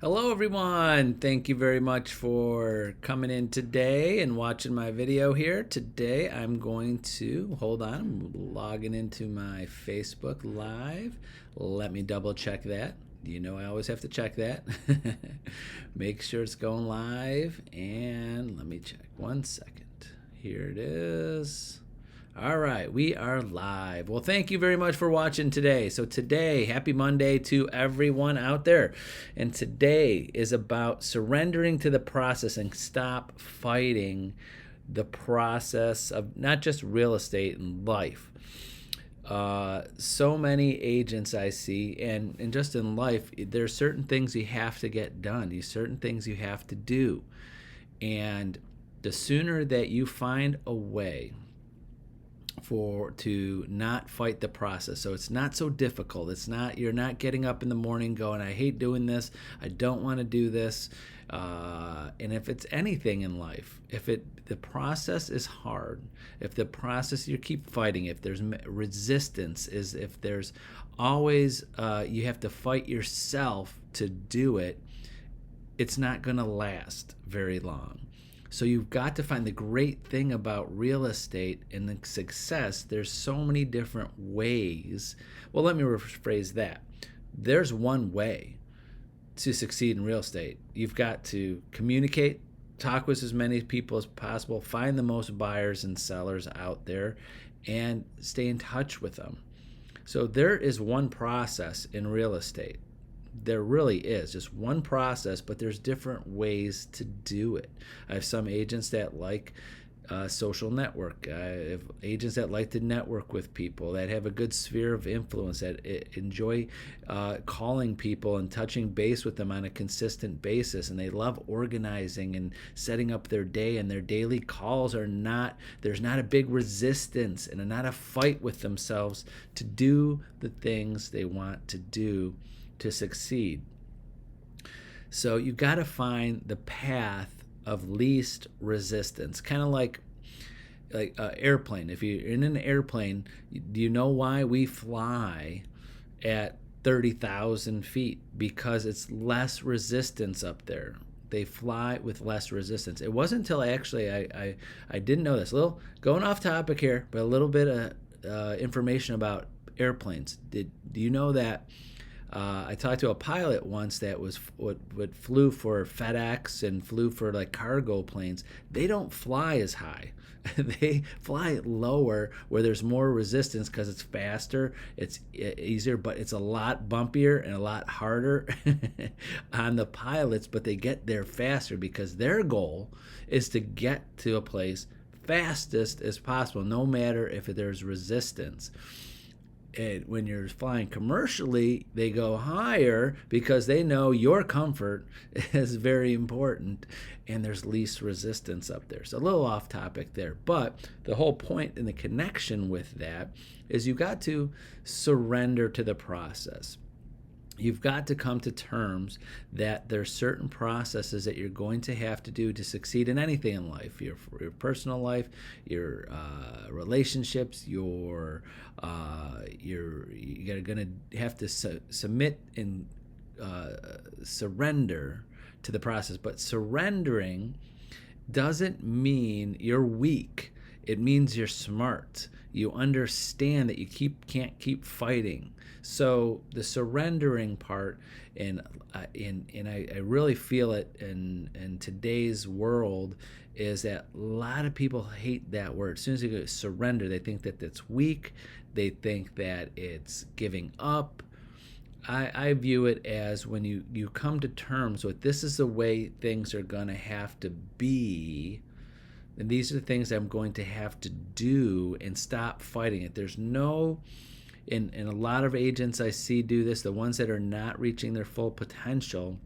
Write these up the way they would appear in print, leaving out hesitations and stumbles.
Hello, everyone. Thank you very much for coming in today and watching my video here. Today, I'm going to hold on. I'm logging into my Facebook Live. Let me double check that. You know, I always have to check that. Make sure it's going live. And let me check 1 second. Here it is. All right, we are live. Well, thank you very much for watching today. So today, happy Monday to everyone out there. And today is about surrendering to the process and stop fighting the process of not just real estate and life. So many agents I see, and just in life, there are certain things you have to get done. There's certain things you have to do. And the sooner that you find a way to not fight the process, so it's not so difficult, you're not getting up in the morning going, I hate doing this, I don't want to do this. And if it's anything in life, if the process is hard, if the process you keep fighting, if there's resistance, if there's always you have to fight yourself to do it, it's not going to last very long. So you've got to find the great thing about real estate and the success. There's so many different ways. Well, let me rephrase that. There's one way to succeed in real estate. You've got to communicate, talk with as many people as possible, find the most buyers and sellers out there, and stay in touch with them. So there is one process in real estate. There really is just one process, but there's different ways to do it. I have some agents that like social network. I have agents that like to network with people, that have a good sphere of influence, that enjoy calling people and touching base with them on a consistent basis, and they love organizing and setting up their day, and their daily calls there's not a big resistance and not a fight with themselves to do the things they want to do to succeed. So you got to find the path of least resistance, kind of like an airplane. If you're in an airplane, do you know why we fly at 30,000 feet? Because it's less resistance up there. They fly with less resistance. It wasn't until I didn't know this. A little going off topic here, but a little bit of information about airplanes. Do you know that? I talked to a pilot once that was what flew for FedEx and flew for like cargo planes. They don't fly as high. They fly lower where there's more resistance because it's faster, it's easier, but it's a lot bumpier and a lot harder on the pilots, but they get there faster because their goal is to get to a place fastest as possible, no matter if there's resistance. And when you're flying commercially, they go higher because they know your comfort is very important and there's least resistance up there. So a little off topic there, but the whole point and the connection with that is you got to surrender to the process. You've got to come to terms that there's certain processes that you're going to have to do to succeed in anything in life, your personal life, your relationships, you're going to have to submit and surrender to the process. But surrendering doesn't mean you're weak. It means you're smart. You understand that you can't keep fighting. So the surrendering part, and I really feel it in today's world, is that a lot of people hate that word. As soon as they go surrender, they think that it's weak. They think that it's giving up. I view it as when you come to terms with this is the way things are going to have to be, and these are the things I'm going to have to do, and stop fighting it. There's no, and a lot of agents I see do this, the ones that are not reaching their full potential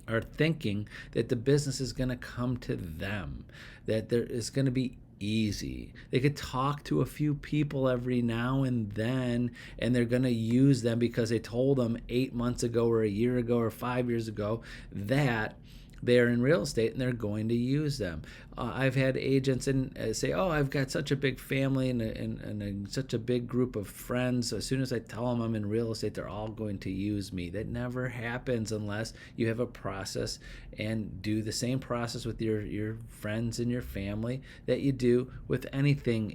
are thinking that the business is going to come to them, that there is going to be easy. They could talk to a few people every now and then, and they're going to use them because they told them 8 months ago or a year ago or 5 years ago that they're in real estate and they're going to use them. I've had agents say, "Oh, I've got such a big family and such a big group of friends. So as soon as I tell them I'm in real estate, they're all going to use me." That never happens unless you have a process and do the same process with your friends and your family that you do with anything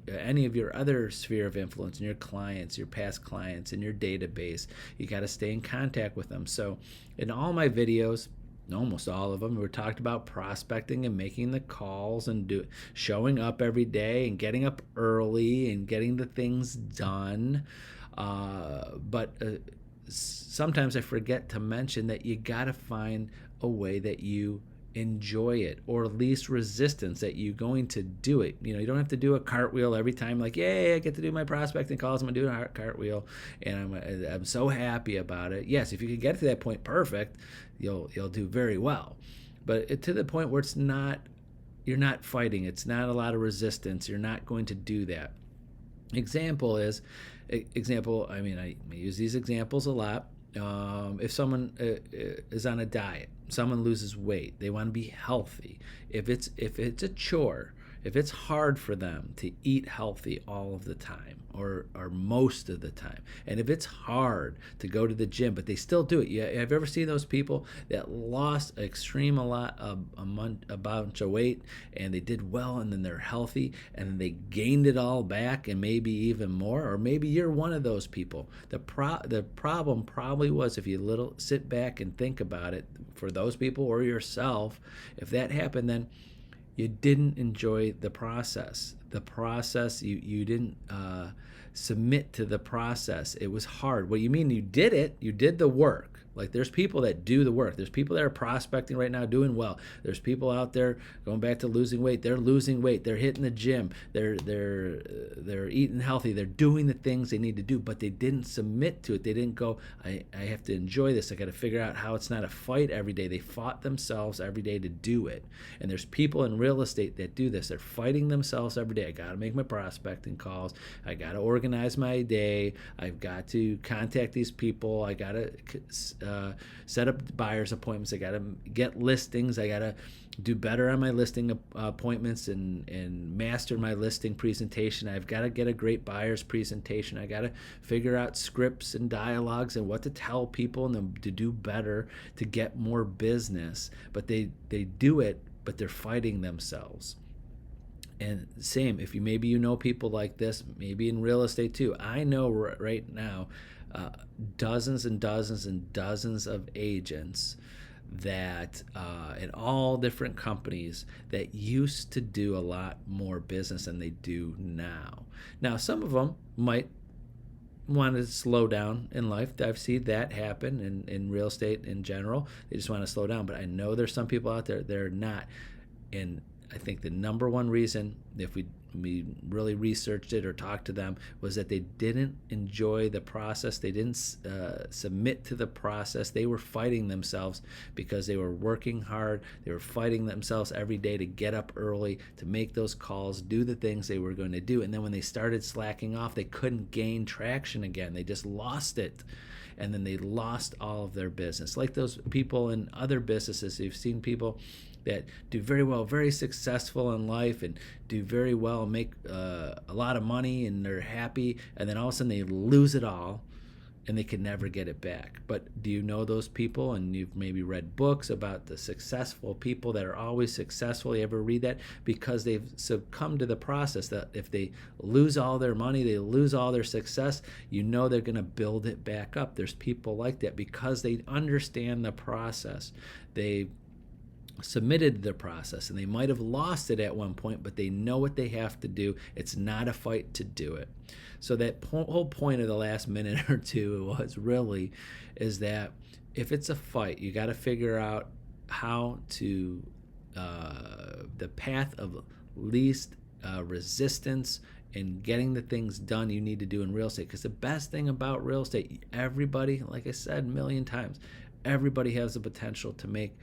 any of your other sphere of influence and your clients, your past clients, and your database. You got to stay in contact with them. So in all my videos, almost all of them, we talked about prospecting and making the calls and showing up every day and getting up early and getting the things done. But sometimes I forget to mention that you got to find a way that you enjoy it, or least resistance that you're going to do it. You don't have to do a cartwheel every time, like, yay, I get to do my prospecting calls, I'm gonna do a cartwheel and I'm so happy about it. Yes, if you can get to that point perfect, you'll do very well. But to the point where you're not fighting, it's not a lot of resistance, you're not going to do that. I use these examples a lot. If someone is on a diet, someone loses weight, they want to be healthy. If it's a chore, if it's hard for them to eat healthy all of the time or most of the time, and if it's hard to go to the gym but they still do it, have you ever seen those people that lost a bunch of weight and they did well and then they're healthy and then they gained it all back and maybe even more? Or maybe you're one of those people. The problem probably was, if you sit back and think about it, for those people or yourself, if that happened, then you didn't enjoy the process. You didn't submit to the process. It was hard. What do you mean? You did it. You did the work. Like, there's people that do the work. There's people that are prospecting right now doing well. There's people out there going back to losing weight. They're losing weight. They're hitting the gym. They're eating healthy. They're doing the things they need to do, but they didn't submit to it. They didn't go, I have to enjoy this. I got to figure out how it's not a fight every day. They fought themselves every day to do it. And there's people in real estate that do this. They're fighting themselves every day. I got to make my prospecting calls. I got to organize my day. I've got to contact these people. I got to set up buyer's appointments. I got to get listings. I got to do better on my listing appointments and master my listing presentation. I've got to get a great buyer's presentation. I got to figure out scripts and dialogues and what to tell people and to do better to get more business. But they do it, but they're fighting themselves. And same, if maybe you know people like this, maybe in real estate too. I know right now dozens and dozens and dozens of agents that in all different companies that used to do a lot more business than they do now. Now, some of them might want to slow down in life. I've seen that happen in real estate in general. They just want to slow down. But I know there's some people out there that are not. And I think the number one reason, if we really researched it or talked to them, was that they didn't enjoy the process. They didn't submit to the process. They were fighting themselves because they were working hard. They were fighting themselves every day to get up early, to make those calls, do the things they were going to do. And then when they started slacking off, they couldn't gain traction again. They just lost it. And then they lost all of their business. Like those people in other businesses, you've seen people that do very well, very successful in life and do very well, make a lot of money, and they're happy, and then all of a sudden they lose it all and they can never get it back. But do you know those people? And you've maybe read books about the successful people that are always successful. You ever read that? Because they've succumbed to the process that if they lose all their money, they lose all their success, you know they're going to build it back up. There's people like that because they understand the process. They submitted the process, and they might have lost it at one point, but they know what they have to do. It's not a fight to do it. So that whole point of the last minute or two is that if it's a fight, you got to figure out how to the path of least resistance in getting the things done you need to do in real estate. Because the best thing about real estate, everybody, like I said a million times, everybody has the potential to make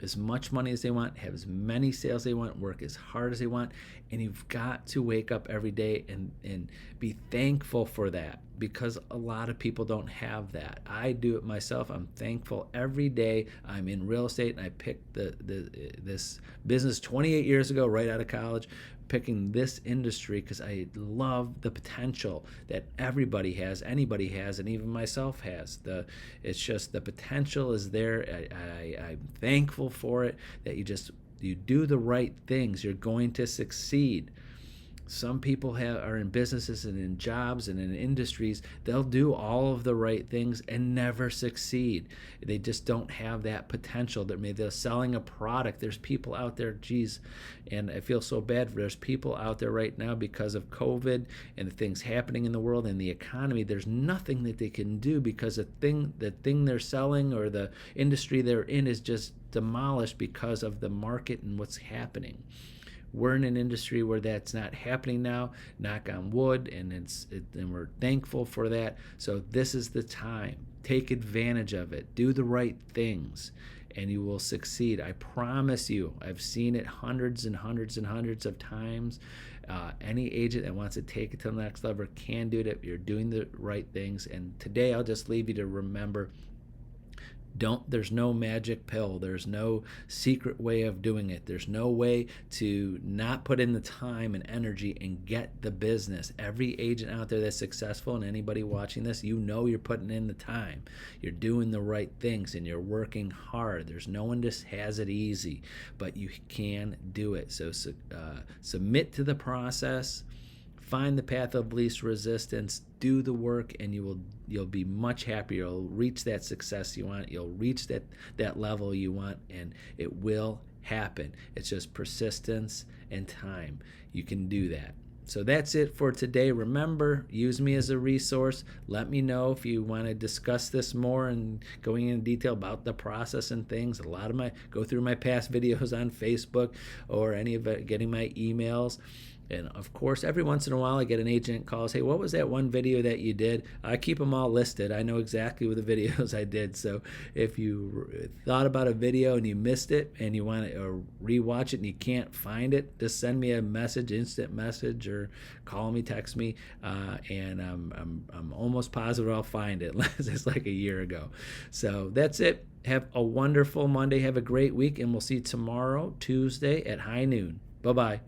as much money as they want, have as many sales they want, work as hard as they want, and you've got to wake up every day and be thankful for that, because a lot of people don't have that. I do it myself. I'm thankful every day. I'm in real estate, and I picked this business 28 years ago, right out of college, picking this industry because I love the potential that everybody has, anybody has, and even myself has. It's just the potential is there. I'm thankful for it, that you do the right things, you're going to succeed. Some people are in businesses and in jobs and in industries. They'll do all of the right things and never succeed. They just don't have that potential. That maybe they're selling a product. There's people out there, geez, and I feel so bad. There's people out there right now because of COVID and the things happening in the world and the economy. There's nothing that they can do because the thing they're selling or the industry they're in is just demolished because of the market and what's happening. We're in an industry where that's not happening now, knock on wood, and we're thankful for that. So this is the time. Take advantage of it. Do the right things, and you will succeed. I promise you. I've seen it hundreds and hundreds and hundreds of times. Any agent that wants to take it to the next level can do it if you're doing the right things. And today I'll just leave you to remember, there's no magic pill. There's no secret way of doing it. There's no way to not put in the time and energy and get the business. Every agent out there that's successful, and anybody watching this, you're putting in the time. You're doing the right things and you're working hard. There's no one just has it easy, but you can do it. So submit to the process. Find the path of least resistance, do the work, and you'll be much happier. You'll reach that success you want. You'll reach that level you want, and it will happen. It's just persistence and time. You can do that. So that's it for today. Remember, use me as a resource. Let me know if you want to discuss this more and going into detail about the process and things. Go through my past videos on Facebook or any of it, getting my emails. And of course, every once in a while, I get an agent calls, hey, what was that one video that you did? I keep them all listed. I know exactly what the videos I did. So if you thought about a video and you missed it and you want to rewatch it and you can't find it, just send me a message, instant message, or call me, text me, and I'm almost positive I'll find it. It's like a year ago. So that's it. Have a wonderful Monday. Have a great week, and we'll see you tomorrow, Tuesday at high noon. Bye-bye.